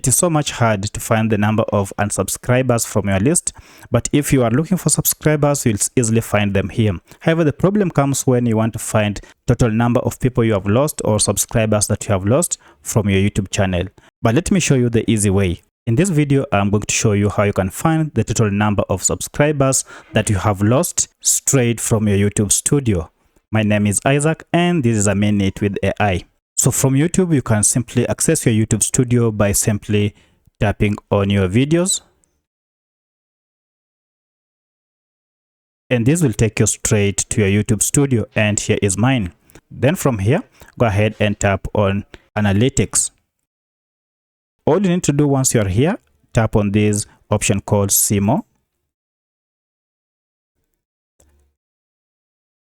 it is so much hard to find the number of unsubscribers from your list, but if you are looking for subscribers, you'll easily find them here. However, the problem comes when you want to find total number of people you have lost or subscribers that you have lost from your YouTube channel. But let me show you the easy way. In this video, I'm going to show you how you can find the total number of subscribers that you have lost straight from your YouTube studio. My name is Isaac and this is a minute with AI. So from YouTube, you can simply access your YouTube studio by simply tapping on your videos. And this will take you straight to your YouTube studio, and here is mine. Then from here, go ahead and tap on Analytics. All you need to do once you're here, tap on this option called See More.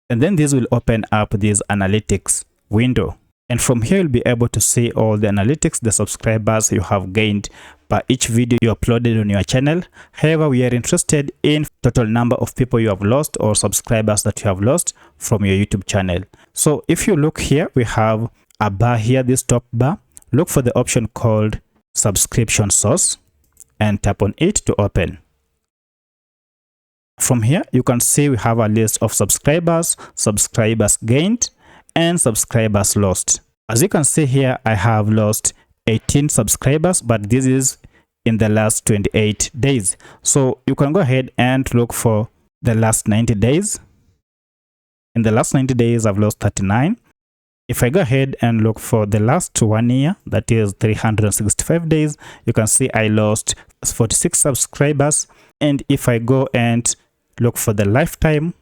And then this will open up this Analytics window. And from here, you'll be able to see all the analytics, the subscribers you have gained per each video you uploaded on your channel. However, we are interested in total number of people you have lost or subscribers that you have lost from your YouTube channel. So if you look here, we have a bar here, this top bar. Look for the option called Subscription Source and tap on it to open. From here, you can see we have a list of subscribers, subscribers gained, and subscribers lost. As you can see here, I have lost 18 subscribers, but this is in the last 28 days. So you can go ahead and look for the last 90 days. In the last 90 days, I've lost 39. If I go ahead and look for the last 1 year, that is 365 days, you can see I lost 46 subscribers. And if I go and look for the lifetime,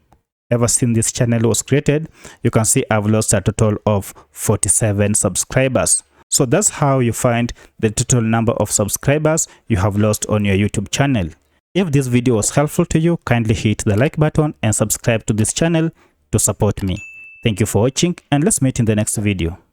ever since this channel was created, you can see I've lost a total of 47 subscribers. So that's how you find the total number of subscribers you have lost on your YouTube channel. If this video was helpful to you, kindly hit the like button and subscribe to this channel to support me. Thank you for watching, and let's meet in the next video.